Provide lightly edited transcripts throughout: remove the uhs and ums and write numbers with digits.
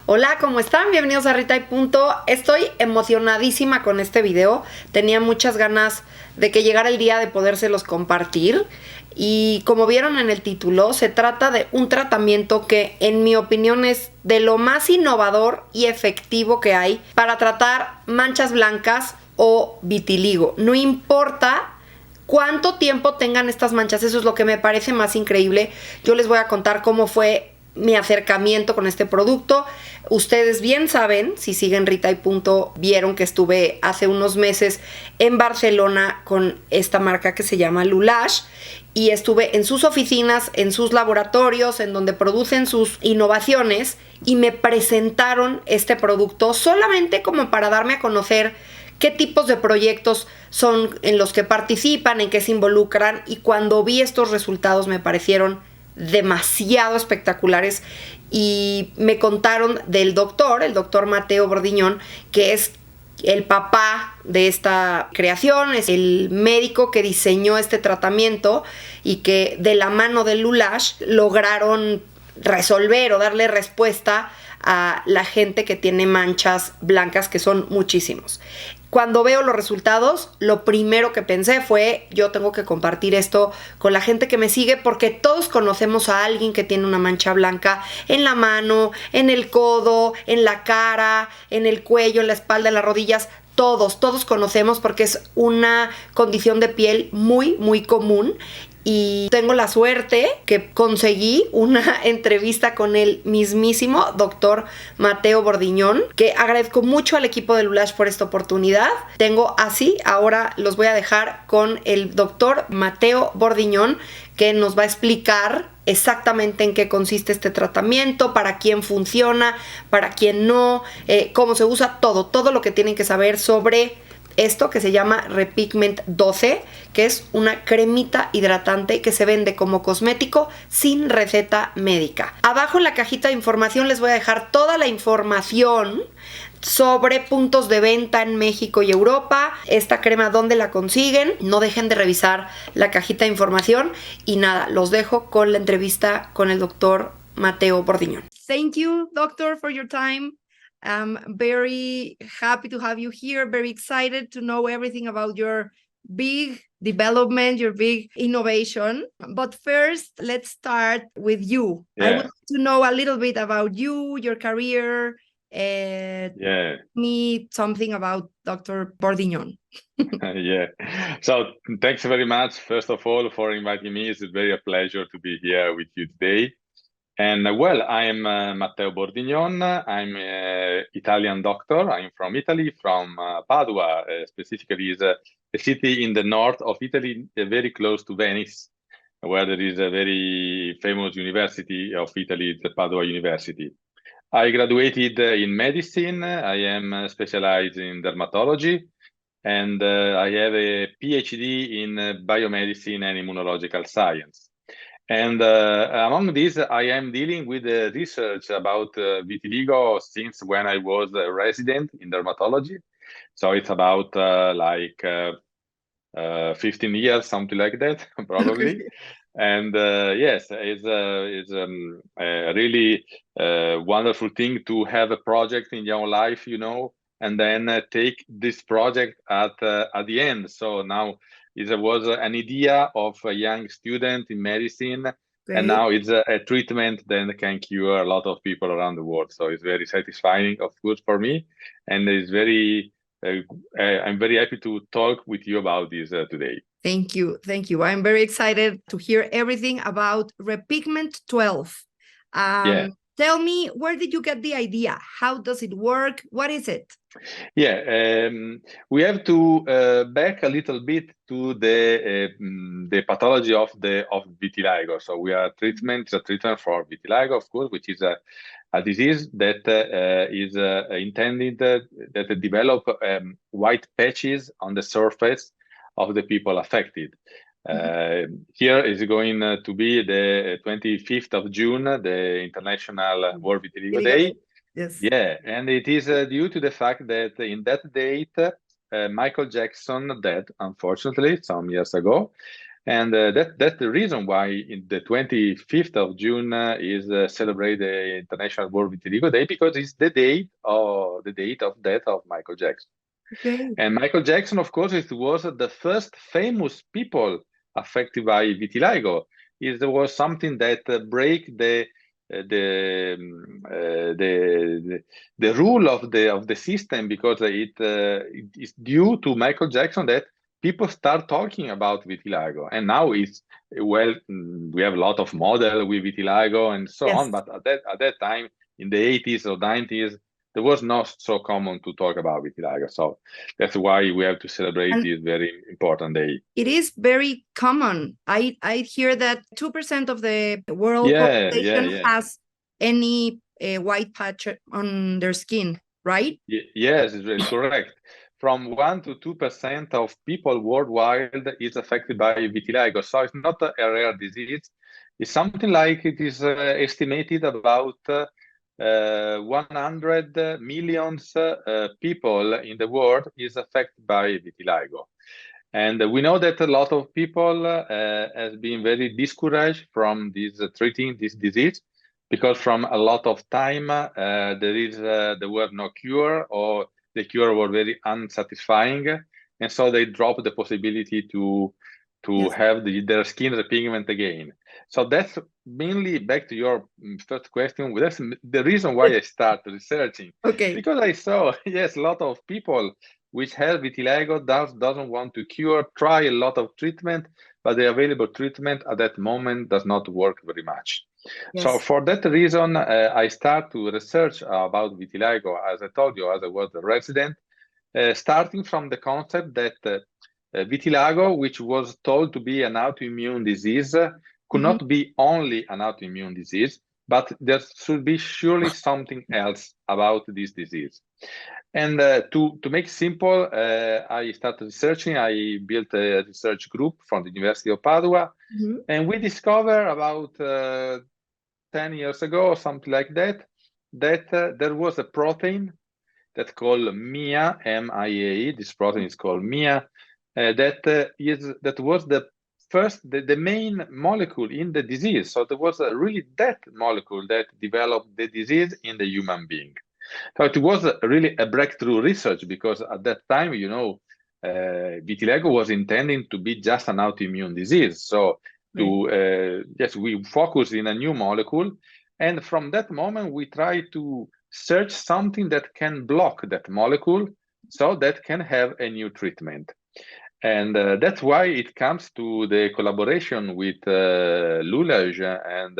Hola, ¿cómo están? Bienvenidos a Rita y Punto. Estoy emocionadísima con este video. Tenía muchas ganas de que llegara el día de podérselos compartir. Y como vieron en el título, se trata de un tratamiento que, en mi opinión, es de lo más innovador y efectivo que hay para tratar manchas blancas o vitiligo. No importa cuánto tiempo tengan estas manchas, eso es lo que me parece más increíble. Yo les voy a contar cómo fue mi acercamiento con este producto. Ustedes bien saben, si siguen Rita y Punto, vieron que estuve hace unos meses en Barcelona con esta marca que se llama Lulash y estuve en sus oficinas, en sus laboratorios, en donde producen sus innovaciones y me presentaron este producto solamente como para darme a conocer qué tipos de proyectos son en los que participan, en qué se involucran, y cuando vi estos resultados me parecieron demasiado espectaculares y me contaron del doctor, el doctor Matteo Bordignon, que es el papá de esta creación, es el médico que diseñó este tratamiento y que de la mano de Lulash lograron resolver o darle respuesta a la gente que tiene manchas blancas, que son muchísimos. Cuando veo los resultados, lo primero que pensé fue, yo tengo que compartir esto con la gente que me sigue, porque todos conocemos a alguien que tiene una mancha blanca en la mano, en el codo, en la cara, en el cuello, en la espalda, en las rodillas. Todos conocemos, porque es una condición de piel muy, muy común. Y tengo la suerte que conseguí una entrevista con el mismísimo doctor Matteo Bordignon, que agradezco mucho al equipo de Lulash por esta oportunidad. Ahora los voy a dejar con el doctor Matteo Bordignon, que nos va a explicar exactamente en qué consiste este tratamiento, para quién funciona, para quién no, cómo se usa, todo lo que tienen que saber sobre esto que se llama Repigment 12, que es una cremita hidratante que se vende como cosmético sin receta médica. Abajo en la cajita de información les voy a dejar toda la información sobre puntos de venta en México y Europa, esta crema dónde la consiguen. No dejen de revisar la cajita de información y nada, los dejo con la entrevista con el doctor Matteo Bordignon. Thank you, doctor, for your time. I'm very happy to have you here, very excited to know everything about your big development, your big innovation. But first, let's start with you. I would like to know a little bit about you, your career, me something about Dr. Bordignon. So thanks very much, first of all, for inviting me. It's very a pleasure to be here with you today. And well, I'm Matteo Bordignon. I'm an Italian doctor. I'm from Italy, from Padua, specifically is a city in the north of Italy, very close to Venice, where there is a very famous university of Italy, the Padua University. I graduated in medicine. I am specialized in dermatology, and I have a PhD in biomedicine and immunological science. And among these, I am dealing with research about vitiligo since when I was a resident in dermatology. So it's about 15 years, something like that, probably. And yes, it's a really wonderful thing to have a project in your life, and then take this project at the end. So now it was an idea of a young student in medicine. Great. And now it's a treatment that can cure a lot of people around the world. So it's very satisfying, of course, for me. And it's very, I'm very happy to talk with you about this today. Thank you. I'm very excited to hear everything about Repigment 12. Tell me, where did you get the idea? How does it work? What is it? We have to back a little bit to the pathology of vitiligo. So we are a treatment for vitiligo, of course, which is a disease that is intended that develop white patches on the surface of the people affected. Here is going to be the 25th of June, the International World Vitiligo Day. Yes. Yeah, and it is due to the fact that in that date, Michael Jackson died, unfortunately, some years ago. And that's the reason why in the 25th of June is celebrate the International World Vitiligo Day, because it's the date of death of Michael Jackson. Okay. And Michael Jackson, of course, it was the first famous people affected by vitiligo. It was something that break the rule of the system, because it is due to Michael Jackson that people start talking about vitiligo. And now it's, well, we have a lot of model with vitiligo and so Yes. on, but at that time in the 80s or 90s, there was not so common to talk about vitiligo. So that's why we have to celebrate this very important day. It is very common. I hear that 2% of the world population has any white patch on their skin, right? Yes, it's really correct. From 1 to 2% of people worldwide is affected by vitiligo. So it's not a rare disease. It's something like, it is estimated about 100 million people in the world is affected by vitiligo. And we know that a lot of people has been very discouraged from this treating this disease, because from a lot of time there were no cure, or the cure was very unsatisfying, and so they dropped the possibility to have their skin repigment again. So that's mainly, back to your first question, that's the reason why I started researching. Okay. Because I saw, yes, a lot of people which have vitiligo doesn't want to cure, try a lot of treatment, but the available treatment at that moment does not work very much. Yes. So for that reason, I start to research about vitiligo, as I told you, as I was a resident, starting from the concept that vitiligo, which was told to be an autoimmune disease, could not be only an autoimmune disease, but there should be surely something else about this disease. And to make simple, I started researching. I built a research group from the University of Padua, and we discovered about 10 years ago, or something like that, that there was a protein that's called MIA, M-I-A. This protein is called MIA. That was the main molecule in the disease. So there was really that molecule that developed the disease in the human being. So it was really a breakthrough research, because at that time, you know, vitiligo was intending to be just an autoimmune disease. So yes, we focus in a new molecule, and from that moment we try to search something that can block that molecule, so that can have a new treatment. And that's why it comes to the collaboration with Lulage and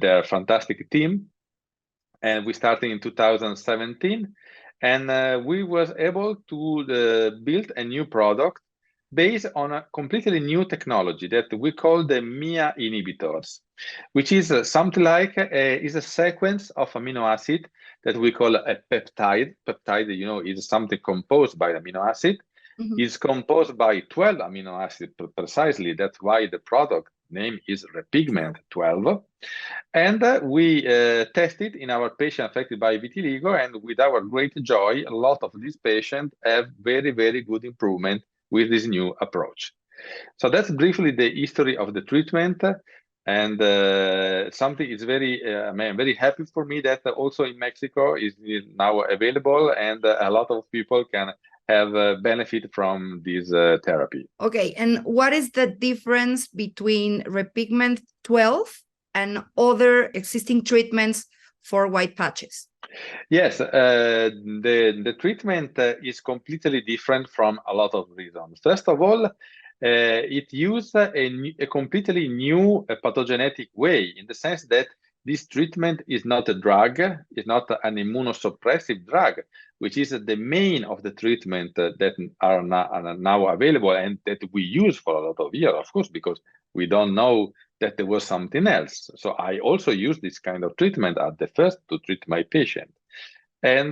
their fantastic team. And we started in 2017, and we was able to build a new product based on a completely new technology that we call the MIA inhibitors, which is something like is a sequence of amino acid that we call a peptide. Peptide, you know, is something composed by amino acid. It's composed by 12 amino acids precisely. That's why the product name is Repigment 12. And we tested in our patient affected by vitiligo, and with our great joy, a lot of these patients have very, very good improvement with this new approach. So that's briefly the history of the treatment. And something is very, I'm very happy for me that also in Mexico is now available, and a lot of people can have benefit from this therapy. Okay, and what is the difference between Repigment 12 and other existing treatments for white patches? Yes, the treatment is completely different from a lot of reasons. First of all, it uses a completely new pathogenetic way, in the sense that this treatment is not a drug, it's not an immunosuppressive drug, which is the main of the treatment that are now available and that we use for a lot of years, of course, because we don't know that there was something else. So I also use this kind of treatment at the first to treat my patient. And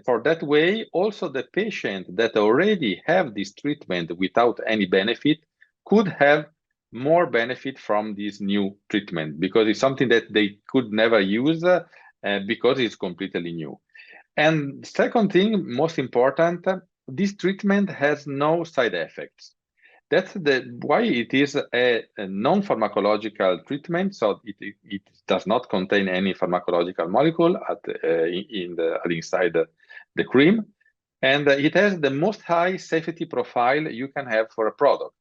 for that way, also the patient that already have this treatment without any benefit could have more benefit from this new treatment, because it's something that they could never use because it's completely new. And second thing, most important, this treatment has no side effects. that's why it is a non-pharmacological treatment. So it does not contain any pharmacological molecule inside the cream, and it has the most high safety profile you can have for a product.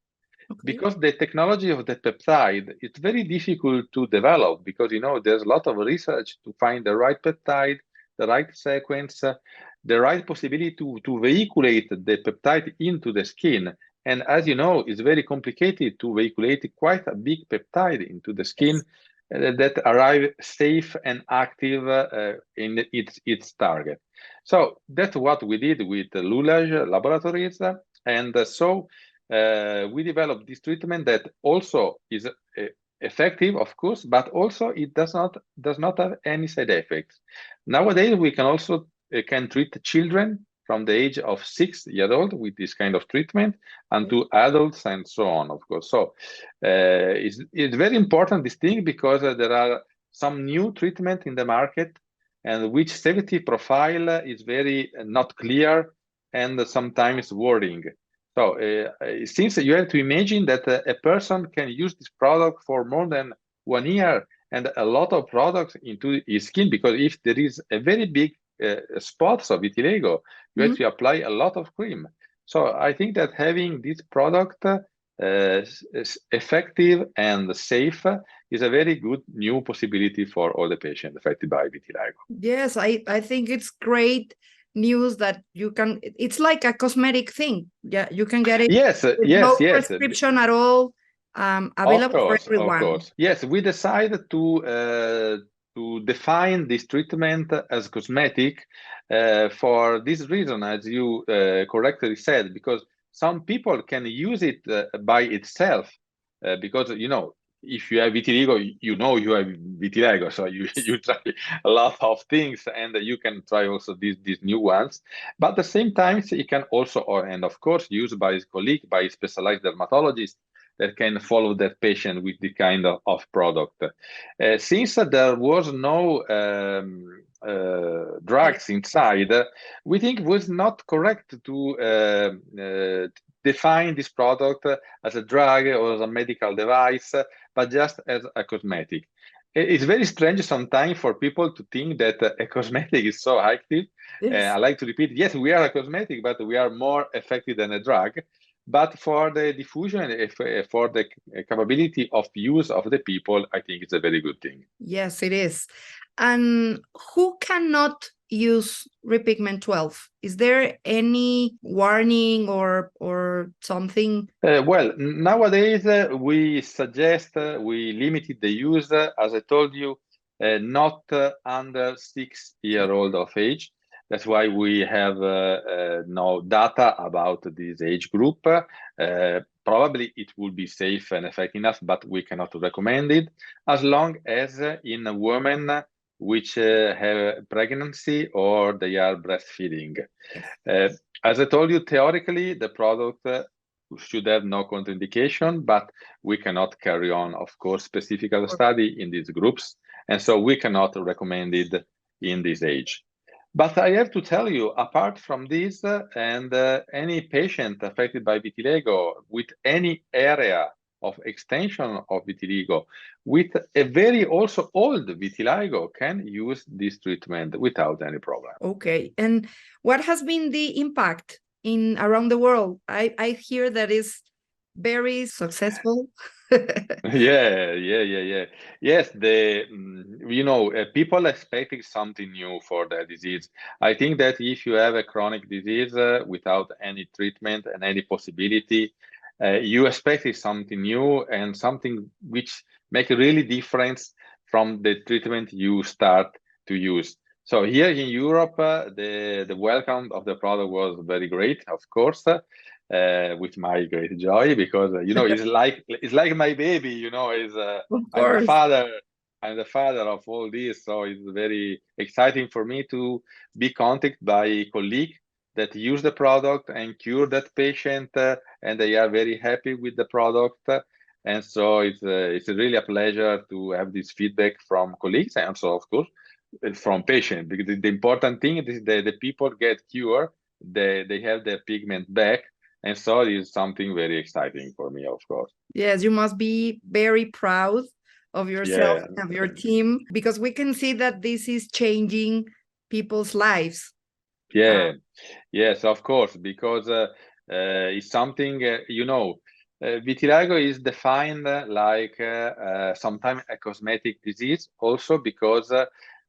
Okay. Because the technology of the peptide, it's very difficult to develop, because there's a lot of research to find the right peptide, the right sequence, the right possibility to veiculate the peptide into the skin. And as you know, it's very complicated to veiculate quite a big peptide into the skin that arrive safe and active in its target. So that's what we did with the Lulage Laboratories. And so we developed this treatment that also is effective, of course, but also it does not have any side effects. Nowadays, we can also can treat children from the age of 6 years old with this kind of treatment, and to adults and so on, of course. So it's very important, this thing, because there are some new treatment in the market, and which safety profile is very not clear and sometimes worrying. So since you have to imagine that a person can use this product for more than 1 year and a lot of products into his skin, because if there is a very big spots of vitiligo, you have to apply a lot of cream. So I think that having this product effective and safe is a very good new possibility for all the patients affected by vitiligo. Yes, I think it's great news that you can, it's like a cosmetic thing. Yeah, you can get it with no prescription at all, available for everyone. Of course. Yes, we decided to define this treatment as cosmetic for this reason, as you correctly said, because some people can use it by itself, because if you have vitiligo, you have vitiligo, so you try a lot of things, and you can try also these new ones. But at the same time, it can also, and of course, used by his colleague, by specialized dermatologists that can follow that patient with the kind of product. Since there was no drugs inside, we think it was not correct to define this product as a drug or as a medical device, but just as a cosmetic. It's very strange sometimes for people to think that a cosmetic is so active. I like to repeat, yes, we are a cosmetic, but we are more effective than a drug. But for the diffusion, for the capability of use of the people, I think it's a very good thing. Yes, it is. And who cannot use Repigment 12? Is there any warning or something? Well, nowadays we suggest we limited the use, as I told you, not under 6 years old of age. That's why we have no data about this age group. Probably it will be safe and effective enough, but we cannot recommend it, as long as in a woman which have pregnancy or they are breastfeeding. As I told you, theoretically, the product should have no contraindication, but we cannot carry on, of course, specific study in these groups, and so we cannot recommend it in this age. But I have to tell you, apart from this, and any patient affected by vitiligo with any area of extension of vitiligo, with a very also old vitiligo, can use this treatment without any problem. Okay, and what has been the impact around the world? I hear that is very successful. Yeah. Yes, people expecting something new for the disease. I think that if you have a chronic disease without any treatment and any possibility, you expect something new and something which make a really difference from the treatment you start to use. So here in Europe, the welcome of the product was very great, of course. With my great joy, because it's like my baby. I'm the father of all this, so it's very exciting for me to be contacted by a colleague that use the product and cure that patient, and they are very happy with the product. And so it's really a pleasure to have this feedback from colleagues, and also, of course, from patients, because the important thing is that the people get cured, they have their pigment back. And so it is something very exciting for me, of course. Yes, you must be very proud of yourself, of your team, because we can see that this is changing people's lives. Yes, of course, because it's something, vitiligo is defined like sometimes a cosmetic disease also because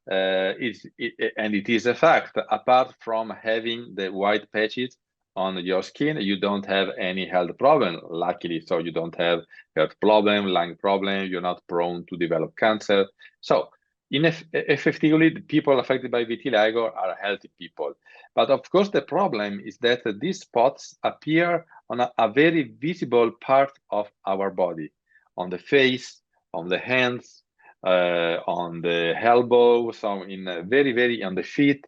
it is a fact. Apart from having the white patches on your skin, you don't have any health problem, luckily. So you don't have health problem, lung problem, you're not prone to develop cancer. So effectively, the people affected by vitiligo are healthy people. But of course, the problem is that these spots appear on a very visible part of our body, on the face, on the hands, on the elbow, so in very on the feet,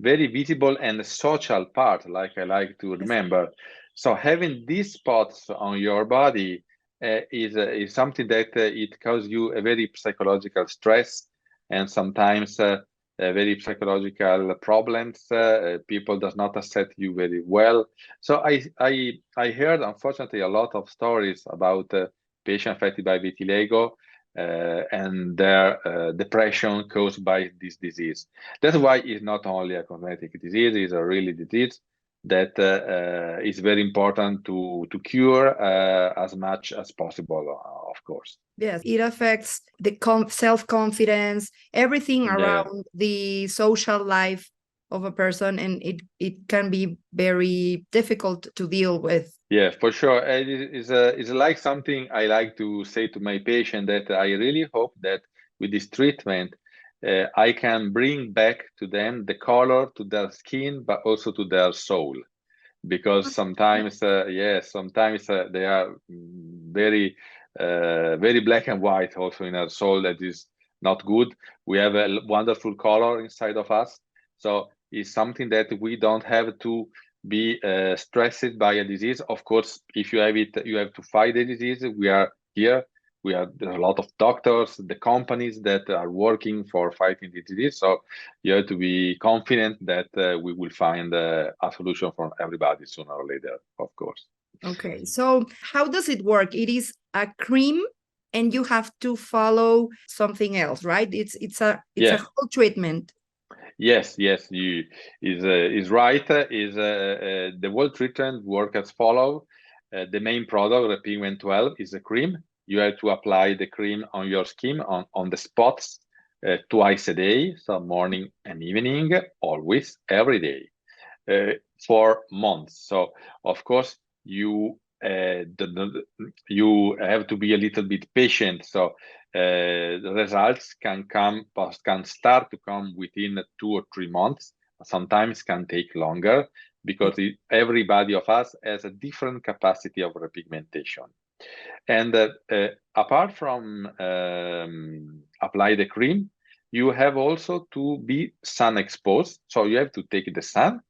very visible and social part, like I like to remember. So having these spots on your body is something that it causes you a very psychological stress and sometimes very psychological problems. People does not accept you very well. So I heard, unfortunately, a lot of stories about patients affected by vitiligo and their depression caused by this disease. That's why it's not only a cosmetic disease, it's a really disease that is very important to cure as much as possible, of course. Yes, it affects the self-confidence, everything around the social life of a person, and it can be very difficult to deal with. Yeah, for sure. It's like something I like to say to my patient, that I really hope that with this treatment, I can bring back to them the color to their skin, but also to their soul. Because sometimes, sometimes they are very black and white also in our soul. That is not good. We have a wonderful color inside of us. So it's something that we don't have to be stressed by a disease. Of course, if you have it, you have to fight the disease. We are here. There's a lot of doctors, the companies that are working for fighting the disease. So you have to be confident that we will find a solution for everybody sooner or later, of course. Okay, so how does it work? It is a cream and you have to follow something else, right? It's a whole treatment. Yes, you is right. The whole treatment work as follow. The main product, the Pigment 12, is a cream. You have to apply the cream on your skin on the spots twice a day, so morning and evening, always, every day, for months. So of course you you have to be a little bit patient. So the results can start to come within 2 or 3 months. Sometimes can take longer because everybody of us has a different capacity of repigmentation. And apart from apply the cream, you have also to be sun exposed. So you have to take the sun,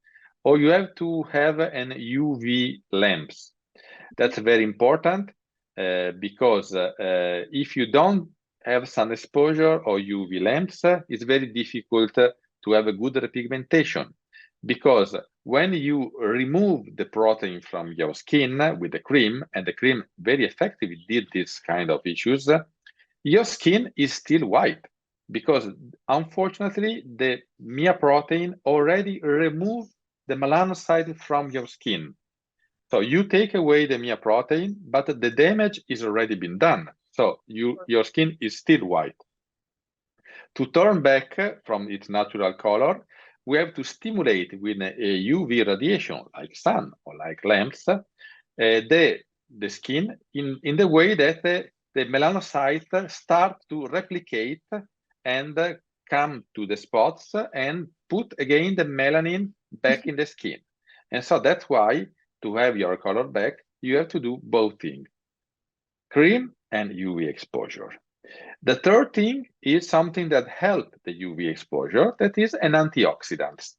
or you have to have an UV lamps. That's very important because if you don't have sun exposure or UV lamps, it's very difficult to have a good repigmentation. Because when you remove the protein from your skin with the cream, and the cream very effectively did this kind of issues, your skin is still white. Because unfortunately, the Mia protein already removed the melanocyte from your skin. So you take away the Mia protein, but the damage is already been done. So your skin is still white. To turn back from its natural color, we have to stimulate with a UV radiation, like sun or like lamps, the skin in the way that the melanocytes start to replicate and come to the spots and put again the melanin back in the skin. And so that's why, to have your color back, you have to do both things, cream and UV exposure. The third thing is something that helps the UV exposure, that is an antioxidant.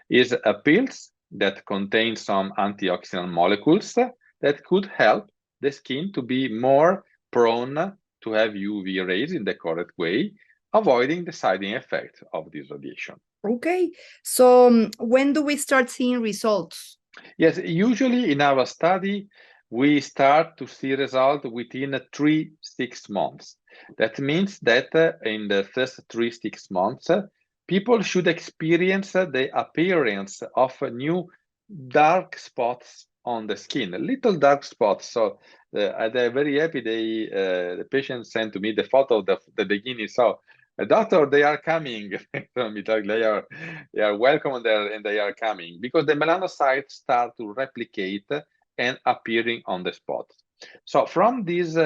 Is a pills that contain some antioxidant molecules that could help the skin to be more prone to have UV rays in the correct way, avoiding the side effects of this radiation. Okay, so when do we start seeing results? Yes, usually in our study, we start to see result within 3-6 months. That means that in the first 3-6 months, people should experience the appearance of new dark spots on the skin, little dark spots. So they're very happy. The patient sent to me the photo of the beginning. So, doctor, they are coming. They are welcome and they are coming because the melanocytes start to replicate and appearing on the spot. So from this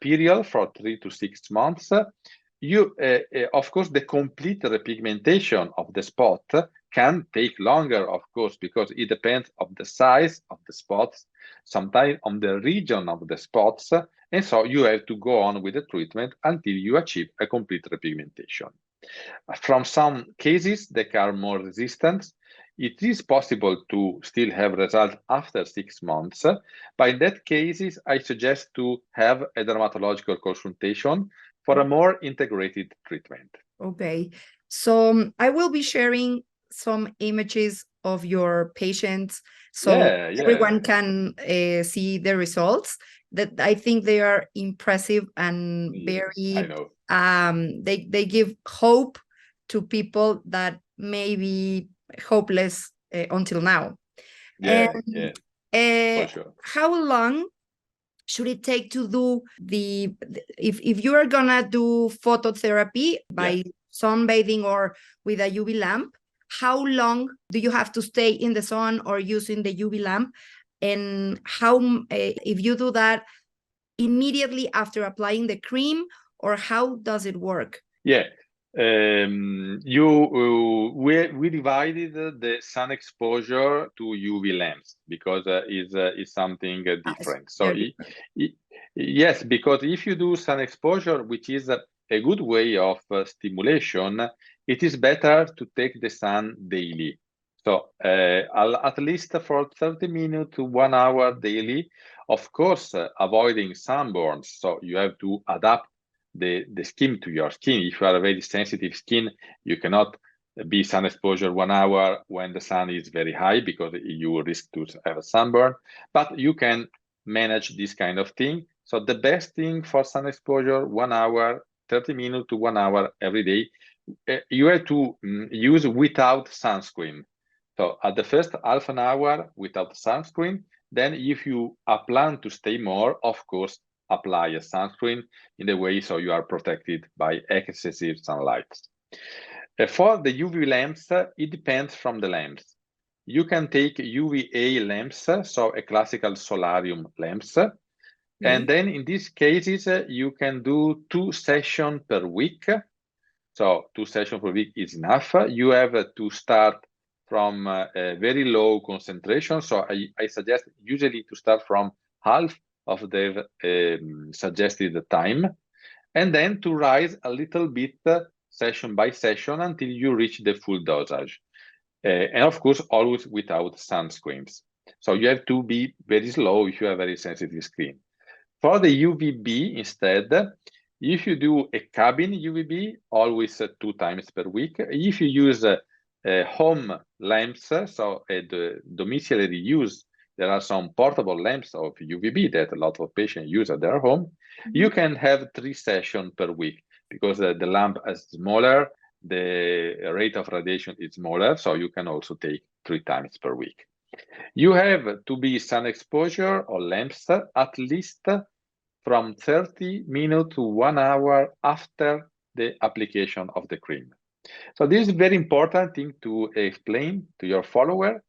period for 3-6 months, of course, the complete repigmentation of the spot can take longer, of course, because it depends on the size of the spots, sometimes on the region of the spots, and so you have to go on with the treatment until you achieve a complete repigmentation. From some cases that are more resistant, it is possible to still have results after 6 months, but in that cases, I suggest to have a dermatological consultation for a more integrated treatment. Okay, so I will be sharing some images of your patients so everyone can see the results. That I think they are impressive and very they give hope to people that may be hopeless until now. For sure. How long should it take to do if you are gonna do phototherapy by sunbathing or with a UV lamp? How long do you have to stay in the sun or using the UV lamp? And how if you do that immediately after applying the cream, or how does it work? We divided the sun exposure to UV lamps because is something different. So yes, because if you do sun exposure, which is a good way of stimulation, it is better to take the sun daily. So at least for 30 minutes to 1 hour daily, of course, avoiding sunburns. So you have to adapt the skin to your skin. If you are a very sensitive skin, you cannot be sun exposure 1 hour when the sun is very high because you risk to have a sunburn, but you can manage this kind of thing. So the best thing for sun exposure, 1 hour, 30 minutes to 1 hour every day, you have to use without sunscreen. So at the first half an hour without sunscreen, then if you plan to stay more, of course, apply a sunscreen in the way so you are protected by excessive sunlight. For the UV lamps, it depends from the lamps. You can take UVA lamps, so a classical solarium lamps. And then in these cases, you can do 2 sessions per week. So 2 sessions per week is enough. You have to start from a very low concentration. So I suggest usually to start from half of the suggested time, and then to rise a little bit session by session until you reach the full dosage. And of course, always without sunscreens. So you have to be very slow if you have very sensitive skin. For the UVB instead, if you do a cabin UVB, always 2 times per week. If you use home lamps, so the domiciliary use, there are some portable lamps of UVB that a lot of patients use at their home. You can have 3 sessions per week because the lamp is smaller, the rate of radiation is smaller, so you can also take 3 times per week. You have to be sun exposure or lamps at least from 30 minutes to 1 hour after the application of the cream. So this is a very important thing to explain to your follower,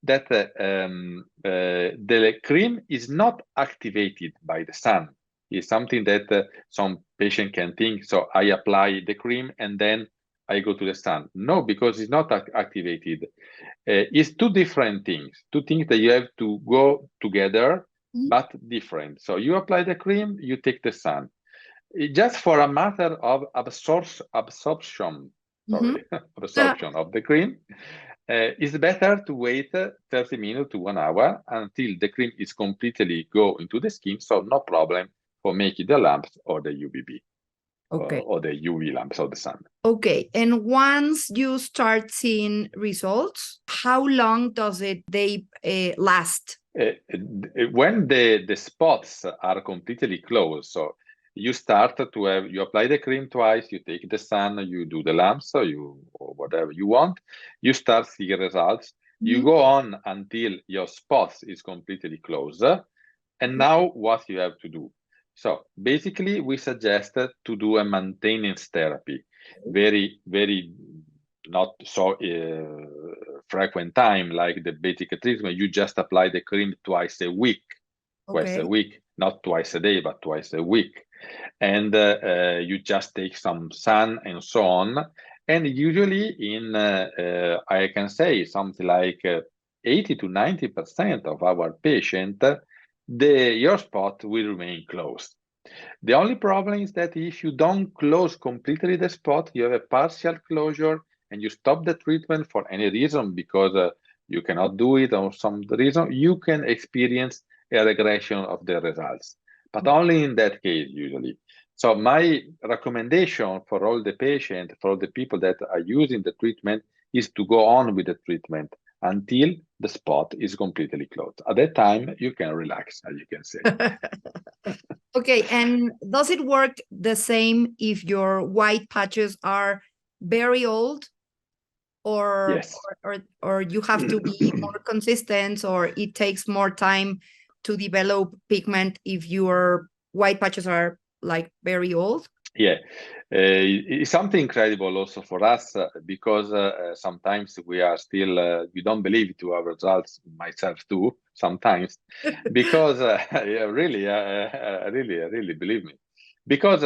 that the cream is not activated by the sun. It's something that some patient can think, so I apply the cream and then I go to the sun. No, because it's not activated. It's 2 different things, 2 things that you have to go together, but different. So you apply the cream, you take the sun. Just for a matter of absorption of the cream, it's better to wait 30 minutes to 1 hour until the cream is completely go into the skin, so no problem for making the lamps or the UVB. Okay. or the UV lamps of the sun. Okay, and once you start seeing results, how long does they last? When the spots are completely closed, so you start to have, you apply the cream twice, you take the sun, you do the lamps, or whatever you want, you start seeing results. You go on until your spots is completely closed. And now what you have to do? So basically, we suggested to do a maintenance therapy, very, very not so frequent time like the basic treatment. You just apply the cream twice a week, not twice a day, but twice a week. And you just take some sun and so on. And usually in, I can say something like 80 to 90% of our patient, your spot will remain closed. The only problem is that if you don't close completely the spot, you have a partial closure and you stop the treatment for any reason because you cannot do it or some reason, you can experience a regression of the results, but only in that case usually. So my recommendation for all the patients, for all the people that are using the treatment, is to go on with the treatment until the spot is completely closed. At that time, you can relax, as you can say. Okay, and does it work the same if your white patches are very old, or yes, or you have to be more consistent, or it takes more time to develop pigment if your white patches are like very old? Yeah, it's something incredible also for us because sometimes we are still, we don't believe to our results, myself too, sometimes, because really, really believe me. Because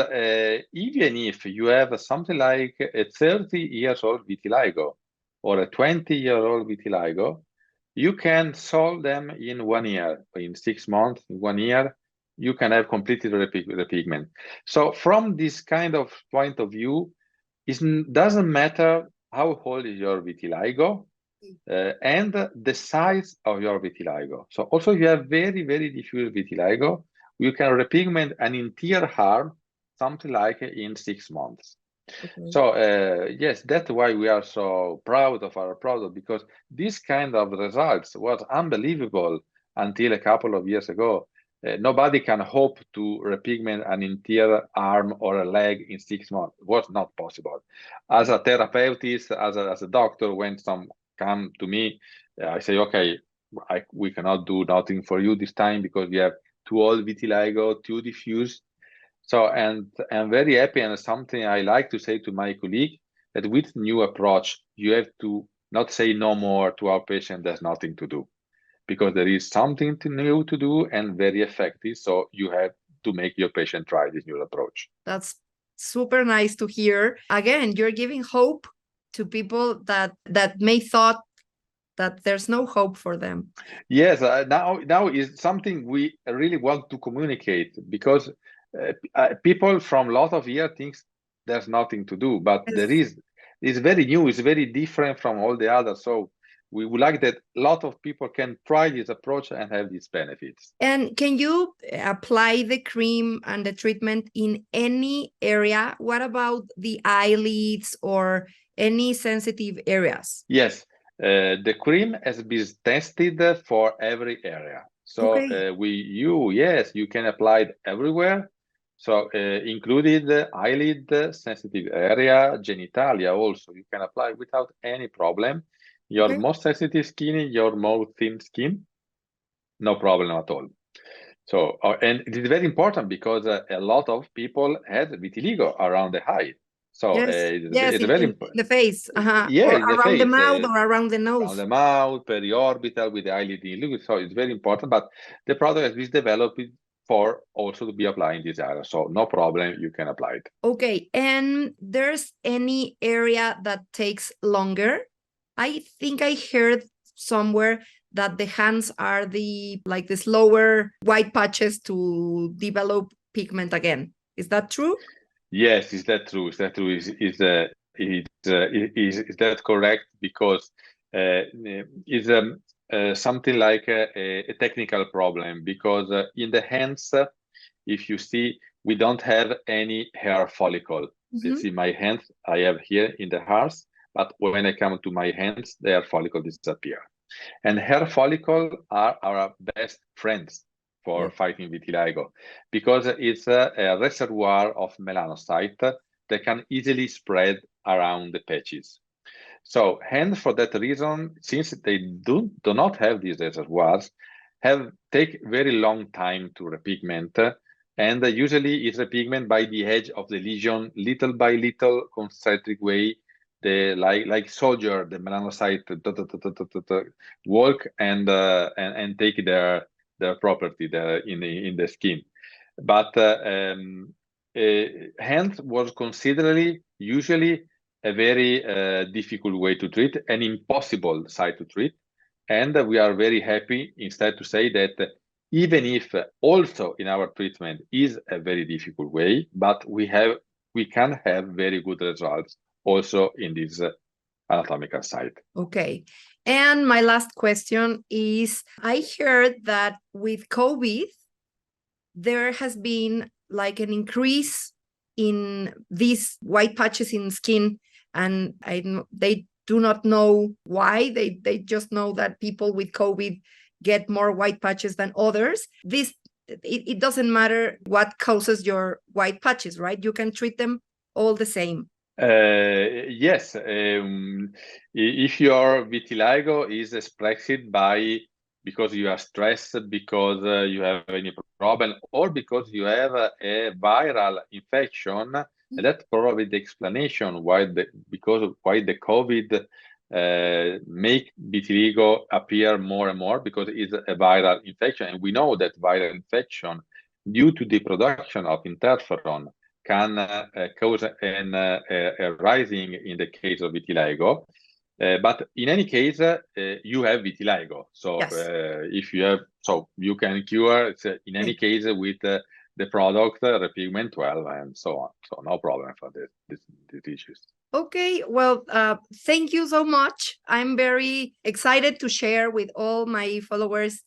even if you have something like a 30 years old vitiligo or a 20-year-old vitiligo, you can solve them in 1 year, in 6 months, in 1 year, you can have completely repigment. So from this kind of point of view, it doesn't matter how old is your vitiligo and the size of your vitiligo. So also if you have very, very diffuse vitiligo, you can repigment an entire arm, something like in 6 months. Okay. So yes, that's why we are so proud of our product, because this kind of results was unbelievable until a couple of years ago. Nobody can hope to repigment an entire arm or a leg in 6 months. It was not possible. As a therapist, as a doctor, when some come to me, I say, okay, we cannot do nothing for you this time because we have too old vitiligo, too diffuse. So, and I'm very happy, and something I like to say to my colleague, that with new approach, you have to not say no more to our patient, there's nothing to do, because there is something new to do and very effective. So you have to make your patient try this new approach. That's super nice to hear. Again, you're giving hope to people that may thought that there's no hope for them. Yes, now is something we really want to communicate, because people from a lot of years think there's nothing to do, but yes, there is. It's very new, it's very different from all the others. So we would like that a lot of people can try this approach and have these benefits. And can you apply the cream and the treatment in any area? What about the eyelids or any sensitive areas? Yes, the cream has been tested for every area. So okay, you can apply it everywhere. So included eyelid, sensitive area, genitalia also, you can apply without any problem. Your okay, most sensitive skin, your more thin skin, no problem at all. So, and it is very important because a lot of people had vitiligo around the eye. So yes, it's very important. The face, yeah, or around the mouth or around the nose. Around the mouth, periorbital, with the eyelid in liquid. So it's very important. But the product has been developed for also to be applied in this area. So no problem, you can apply it. Okay, and there's any area that takes longer? I think I heard somewhere that the hands are the slower white patches to develop pigment again. Is that true? Yes, is that true? Is that true? Is that correct? Because it's something like a technical problem, because in the hands, if you see, we don't have any hair follicle. You see my hands, I have here in the hairs, but when I come to my hands, the hair follicle disappear. And hair follicle are our best friends for fighting vitiligo, because it's a reservoir of melanocyte that can easily spread around the patches. So hence, for that reason, since they do not have these reservoirs, take very long time to repigment, and usually it's repigment by the edge of the lesion, little by little, concentric way. The like soldier, the melanocyte walk and take their property in the skin. But hands was considered usually a very difficult way to treat, an impossible site to treat. And we are very happy instead to say that even if also in our treatment is a very difficult way, but we can have very good results also in this anatomical site. Okay. And my last question is, I heard that with COVID, there has been like an increase in these white patches in skin, and they do not know why. They just know that people with COVID get more white patches than others. It doesn't matter what causes your white patches, right? You can treat them all the same. Yes. If your vitiligo is expressed because you are stressed, because you have any problem, or because you have a viral infection, that's probably the explanation why the COVID make vitiligo appear more and more, because it's a viral infection. And we know that viral infection, due to the production of interferon, can cause a rising in the case of vitiligo. But in any case, you have vitiligo. So yes. If you have, so you can cure in any case with the product, Repigment 12, and so on. So no problem for these issues. Okay, well, thank you so much. I'm very excited to share with all my followers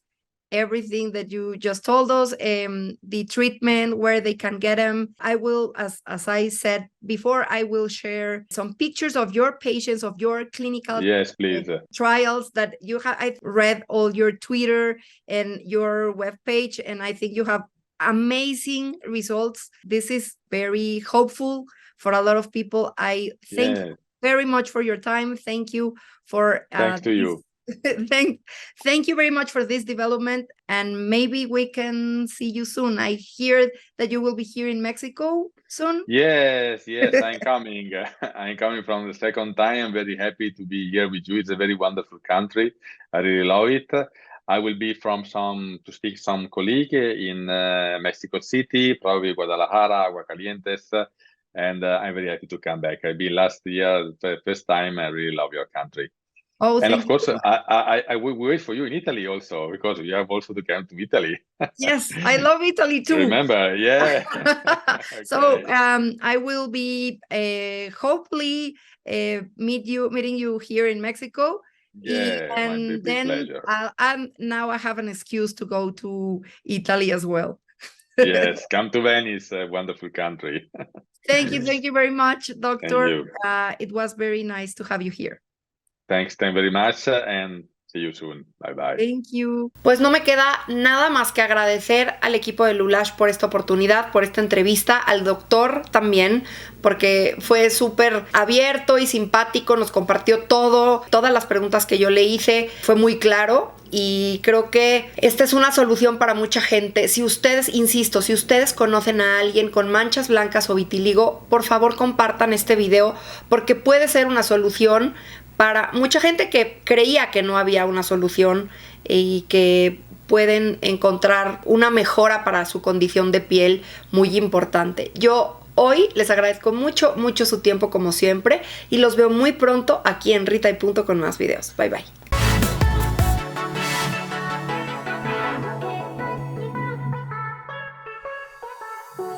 everything that you just told us, the treatment, where they can get them. I will, as I said before, I will share some pictures of your patients, of your clinical please. Trials that you have. I've read all your Twitter and your webpage, and I think you have amazing results. This is very hopeful for a lot of people. I thank you very much for your time. Thank you for thanks to you. Thank you very much for this development, and maybe we can see you soon. I hear that you will be here in Mexico soon. Yes, I'm coming. I'm coming from the second time. I'm very happy to be here with you. It's a very wonderful country. I really love it. I will be to speak some colleague in Mexico City, probably Guadalajara, Aguascalientes, and I'm very happy to come back. I've been last year, the first time. I really love your country. Oh, and of course, I will wait for you in Italy also, because you have also to come to Italy. Yes, I love Italy too. Remember, yeah. Okay. So I will be hopefully meeting you here in Mexico. Yeah, and then now I have an excuse to go to Italy as well. Yes, come to Venice, a wonderful country. Thank you very much, Doctor. It was very nice to have you here. Thanks very much, and see you soon. Bye bye. Thank you. Pues no me queda nada más que agradecer al equipo de Lulash por esta oportunidad, por esta entrevista, al doctor también, porque fue súper abierto y simpático, nos compartió todas las preguntas que yo le hice, fue muy claro. Y creo que esta es una solución para mucha gente. Si ustedes conocen a alguien con manchas blancas o vitiligo, por favor compartan este video, porque puede ser una solución para mucha gente que creía que no había una solución y que pueden encontrar una mejora para su condición de piel muy importante. Yo hoy les agradezco mucho su tiempo como siempre, y los veo muy pronto aquí en Rita y Punto con más videos. Bye bye.